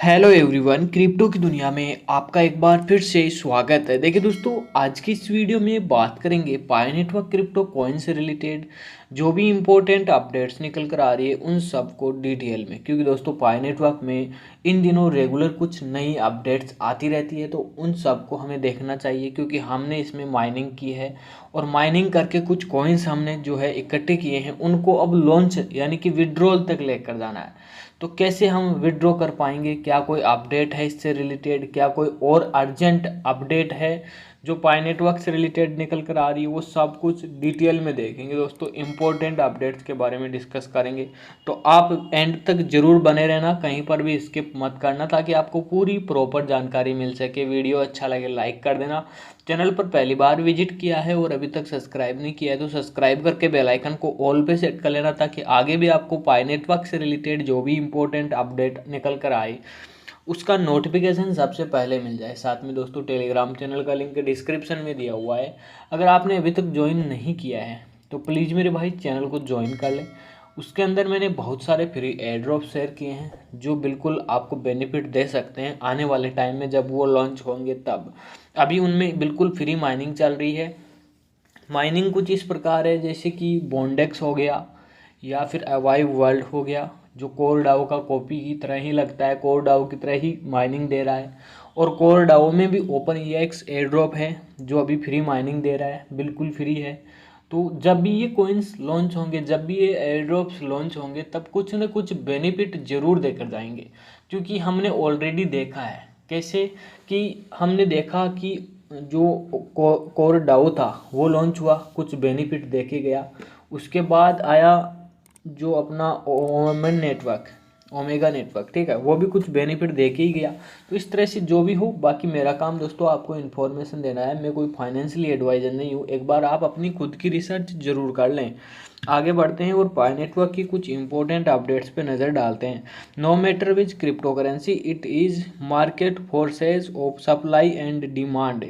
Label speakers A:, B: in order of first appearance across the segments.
A: Hello everyone, crypto की दुनिया में आपका एक बार फिर से स्वागत है। देखिए दोस्तों, आज की इस वीडियो में बात करेंगे पाई नेटवर्क क्रिप्टो कॉइन से रिलेटेड जो भी इम्पोर्टेंट अपडेट्स निकल कर आ रही है उन सब को डिटेल में। क्योंकि दोस्तों पाई नेटवर्क में इन दिनों रेगुलर कुछ नई अपडेट्स आती रहती है, तो उन सब को हमें देखना चाहिए। क्योंकि हमने इसमें माइनिंग की है और माइनिंग करके कुछ कॉइन्स हमने जो है इकट्ठे किए हैं, उनको अब लॉन्च यानी कि विड्रॉल तक लेकर जाना है। तो कैसे हम विड्रॉ कर पाएंगे, क्या कोई अपडेट है इससे रिलेटेड, क्या कोई और अर्जेंट अपडेट है जो पाई नेटवर्क से रिलेटेड निकल कर आ रही है, वो सब कुछ डिटेल में देखेंगे दोस्तों। इम्पोर्टेंट अपडेट्स के बारे में डिस्कस करेंगे, तो आप एंड तक जरूर बने रहना, कहीं पर भी स्किप मत करना, ताकि आपको पूरी प्रॉपर जानकारी मिल सके। वीडियो अच्छा लगे लाइक कर देना। चैनल पर पहली बार विजिट किया है और अभी तक सब्सक्राइब नहीं किया है तो सब्सक्राइब करके बेल आइकन को ऑल पे सेट कर लेना, ताकि आगे भी आपको पाई नेटवर्क से रिलेटेड जो भी इम्पोर्टेंट अपडेट निकल कर आए उसका नोटिफिकेशन सबसे पहले मिल जाए। साथ में दोस्तों टेलीग्राम चैनल का लिंक डिस्क्रिप्शन में दिया हुआ है, अगर आपने अभी तक ज्वाइन नहीं किया है तो प्लीज़ मेरे भाई चैनल को ज्वाइन कर लें। उसके अंदर मैंने बहुत सारे फ्री एयर ड्रॉप शेयर किए हैं जो बिल्कुल आपको बेनिफिट दे सकते हैं आने वाले टाइम में जब वो लॉन्च होंगे तब। अभी उनमें बिल्कुल फ्री माइनिंग चल रही है। माइनिंग कुछ इस प्रकार है जैसे कि बॉन्डेक्स हो गया या फिर अवाइव वर्ल्ड हो गया, जो कोर डाओ का कॉपी की तरह ही लगता है, कोर डाओ की तरह ही माइनिंग दे रहा है। और कोर डाओ में भी ओपन EX एयर ड्रॉप है जो अभी फ्री माइनिंग दे रहा है, बिल्कुल फ्री है। तो जब भी ये कोइंस लॉन्च होंगे, जब भी ये एयर ड्रॉप्स लॉन्च होंगे, तब कुछ न कुछ बेनिफिट जरूर देकर जाएंगे। क्योंकि हमने ऑलरेडी देखा है कैसे कि हमने देखा कि जो कोर डाओ था वो लॉन्च हुआ, कुछ बेनिफिट देके गया। उसके बाद आया जो अपना ओमेगा नेटवर्क, ठीक है, वो भी कुछ बेनिफिट दे के ही गया। तो इस तरह से जो भी हो, बाकी मेरा काम दोस्तों आपको इन्फॉर्मेशन देना है, मैं कोई फाइनेंशियली एडवाइज़र नहीं हूँ। एक बार आप अपनी खुद की रिसर्च जरूर कर लें। आगे बढ़ते हैं और पाई नेटवर्क की कुछ इंपॉर्टेंट अपडेट्स पे नज़र डालते हैं। No matter which crypto currency it is market forces of supply and demand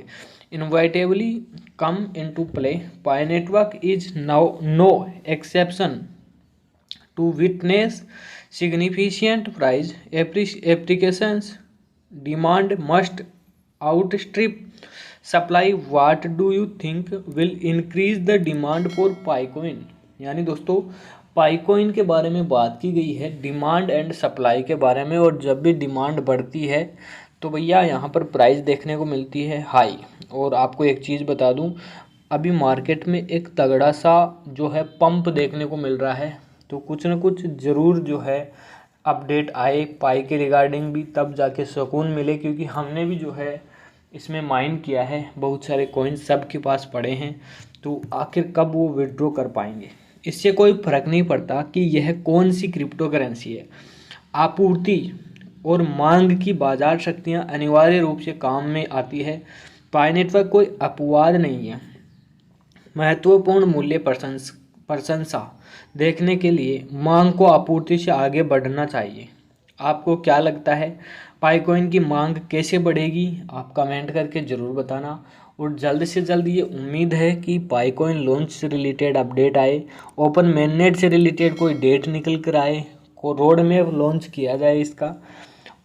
A: inevitably come into play. Pi network is now no exception to witness significant price applications. Demand must outstrip supply. What do you think will increase the demand for Picoin? यानी दोस्तों पाइकोइन के बारे में बात की गई है, demand and supply के बारे में। और जब भी डिमांड बढ़ती है तो भैया यहाँ पर प्राइस देखने को मिलती है हाई। और आपको एक चीज़ बता दूँ, अभी मार्केट में एक तगड़ा सा जो है पंप देखने को मिल रहा है। तो कुछ न कुछ ज़रूर जो है अपडेट आए पाई के रिगार्डिंग भी, तब जाके सुकून मिले। क्योंकि हमने भी जो है इसमें माइन किया है, बहुत सारे कॉइन्स सब के पास पड़े हैं। तो आखिर कब वो विड्रॉ कर पाएंगे, इससे कोई फ़र्क नहीं पड़ता कि यह कौन सी क्रिप्टो करेंसी है। आपूर्ति और मांग की बाजार शक्तियाँ अनिवार्य रूप से काम में आती है। पाई नेटवर्क कोई अपवाद नहीं है। महत्वपूर्ण मूल्य प्रशंसा देखने के लिए मांग को आपूर्ति से आगे बढ़ना चाहिए। आपको क्या लगता है पाइकॉइन की मांग कैसे बढ़ेगी, आप कमेंट करके ज़रूर बताना। और जल्द से जल्द ये उम्मीद है कि पाइकॉइन लॉन्च से रिलेटेड अपडेट आए, ओपन मेननेट से रिलेटेड कोई डेट निकल कर आए, को रोड मैप लॉन्च किया जाए इसका,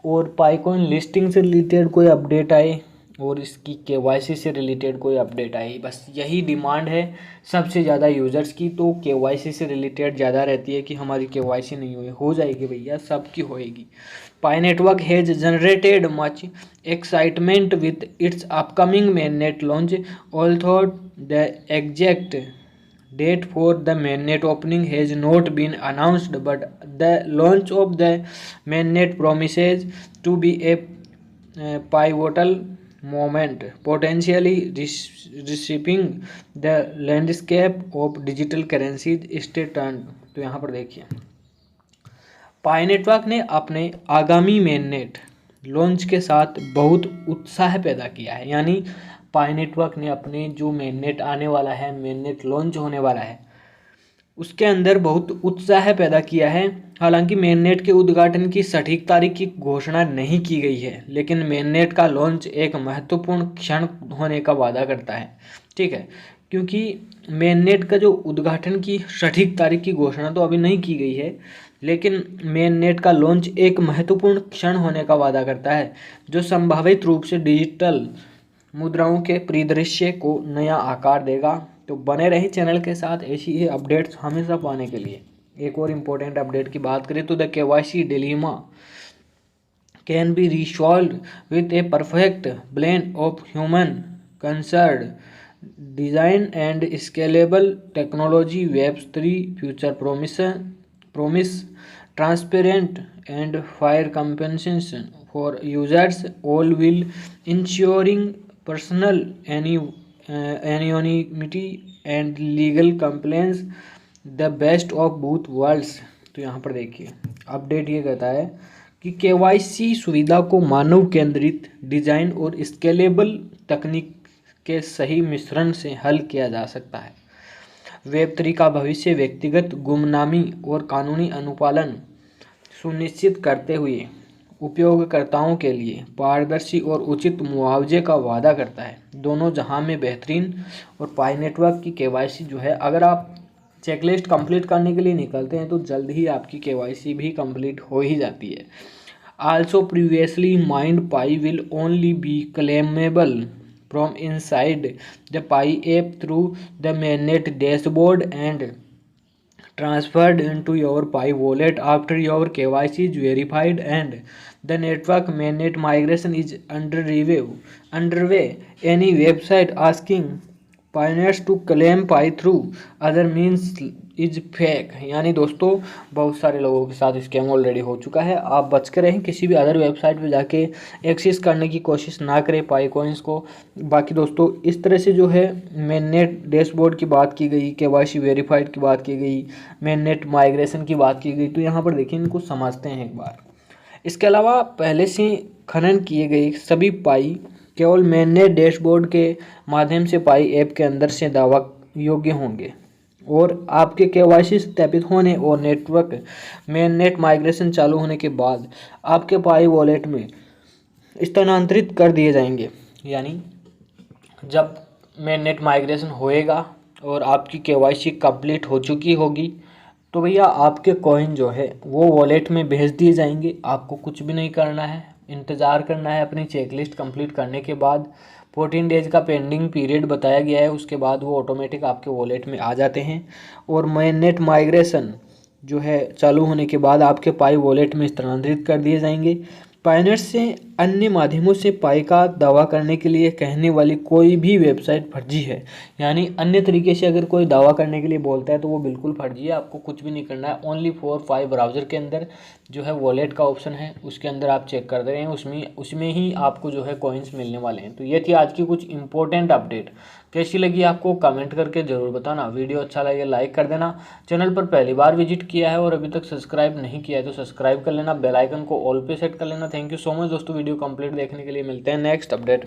A: और पाइकॉइन लिस्टिंग से रिलेटेड कोई अपडेट आए, और इसकी KYC से रिलेटेड कोई अपडेट आई। बस यही डिमांड है सबसे ज़्यादा यूज़र्स की। तो KYC से रिलेटेड ज़्यादा रहती है कि हमारी KYC नहीं हुई, हो जाएगी भैया, सबकी होएगी। Pi network has generated much excitement with its upcoming mainnet launch, although the exact date for the mainnet opening has not been announced, but the launch of the mainnet promises to be a pivotal moment, potentially reshaping the landscape of digital currencies. Stay tuned। तो यहाँ पर देखिए, पाई network ने अपने आगामी mainnet launch के साथ बहुत उत्साह पैदा किया है। यानी पाई नेटवर्क ने अपने जो मेननेट आने वाला है, मेननेट लॉन्च होने वाला है, उसके अंदर बहुत उत्साह पैदा किया है। हालांकि मेननेट के उद्घाटन की सटीक तारीख की घोषणा नहीं की गई है, लेकिन मेननेट का लॉन्च एक महत्वपूर्ण क्षण होने का वादा करता है, ठीक है। क्योंकि मेननेट का जो उद्घाटन की सटीक तारीख की घोषणा तो अभी नहीं की गई है, लेकिन मेन नेट का लॉन्च एक महत्वपूर्ण क्षण होने का वादा करता है जो संभावित रूप से डिजिटल मुद्राओं के परिदृश्य को नया आकार देगा। तो बने रही चैनल के साथ ऐसी ही अपडेट्स हमेशा पाने के लिए। एक और इम्पोर्टेंट अपडेट की बात करें तो the KYC dilemma can be resolved with a perfect blend of human concern design and scalable technology. वेब3 future promise transparent and fair compensation for users, all will ensuring personal anonymity and legal compliance, the best of both worlds। तो यहाँ पर देखिए update ये कहता है कि KYC सुविधा को मानव केंद्रित डिजाइन और स्केलेबल तकनीक के सही मिश्रण से हल किया जा सकता है। वेब3 का भविष्य व्यक्तिगत गुमनामी और कानूनी अनुपालन सुनिश्चित करते हुए उपयोगकर्ताओं के लिए पारदर्शी और उचित मुआवजे का वादा करता है, दोनों जहां में बेहतरीन। और पाई नेटवर्क की केवाईसी जो है, अगर आप चेकलिस्ट कंप्लीट करने के लिए निकलते हैं तो जल्द ही आपकी केवाईसी भी कंप्लीट हो ही जाती है। Also previously mined Pi will only be claimable from inside the Pi app through the mainnet dashboard and transferred into your Pi wallet after your KYC is verified and the network mainnet migration is underway. Any website asking Pioneers to claim Pi through other means is fake. यानी दोस्तों बहुत सारे लोगों के साथ scam already हो चुका है। आप बच के रहें, किसी भी अदर वेबसाइट पे जाके एक्सेस करने की कोशिश ना करें पाई कॉइन्स को। बाकी दोस्तों इस तरह से जो है मेननेट डैशबोर्ड की बात की गई, केवाईसी वेरीफाइड की बात की गई, मेननेट माइग्रेशन की बात की गई। तो यहाँ पर देखिए इनको समझते हैं एक बार। इसके अलावा पहले से खनन किए गए सभी पाई केवल मेननेट डैशबोर्ड के माध्यम से पाई ऐप के अंदर से दावा योग्य होंगे और आपके केवाईसी सत्यापित होने और नेटवर्क मेननेट माइग्रेशन चालू होने के बाद आपके पाई वॉलेट में स्थानांतरित कर दिए जाएंगे। यानी जब मेननेट माइग्रेशन होएगा और आपकी केवाईसी कंप्लीट हो चुकी होगी तो भैया आपके कॉइन जो है वो वॉलेट में भेज दिए जाएंगे। आपको कुछ भी नहीं करना है, इंतज़ार करना है अपनी चेकलिस्ट कंप्लीट करने के बाद। 14 डेज का पेंडिंग पीरियड बताया गया है, उसके बाद वो ऑटोमेटिक आपके वॉलेट में आ जाते हैं। और मेननेट माइग्रेशन जो है चालू होने के बाद आपके पाई वॉलेट में स्थानांतरित कर दिए जाएंगे। पायनेट से अन्य माध्यमों से पाई का दावा करने के लिए कहने वाली कोई भी वेबसाइट फर्जी है। यानी अन्य तरीके से अगर कोई दावा करने के लिए बोलता है तो वो बिल्कुल फर्जी है। आपको कुछ भी नहीं करना है। ओनली 4-5 ब्राउज़र के अंदर जो है वॉलेट का ऑप्शन है, उसके अंदर आप चेक कर रहे हैं, उसमें ही आपको जो है कॉइन्स मिलने वाले हैं। तो ये थी आज की कुछ इंपॉर्टेंट अपडेट। कैसी लगी आपको कमेंट करके ज़रूर बताना। वीडियो अच्छा लगे लाइक कर देना। चैनल पर पहली बार विजिट किया है और अभी तक सब्सक्राइब नहीं किया है तो सब्सक्राइब कर लेना, बेल आइकन को ऑल पे सेट कर लेना। थैंक यू सो मच दोस्तों वीडियो कंप्लीट देखने के लिए। मिलते हैं नेक्स्ट अपडेट।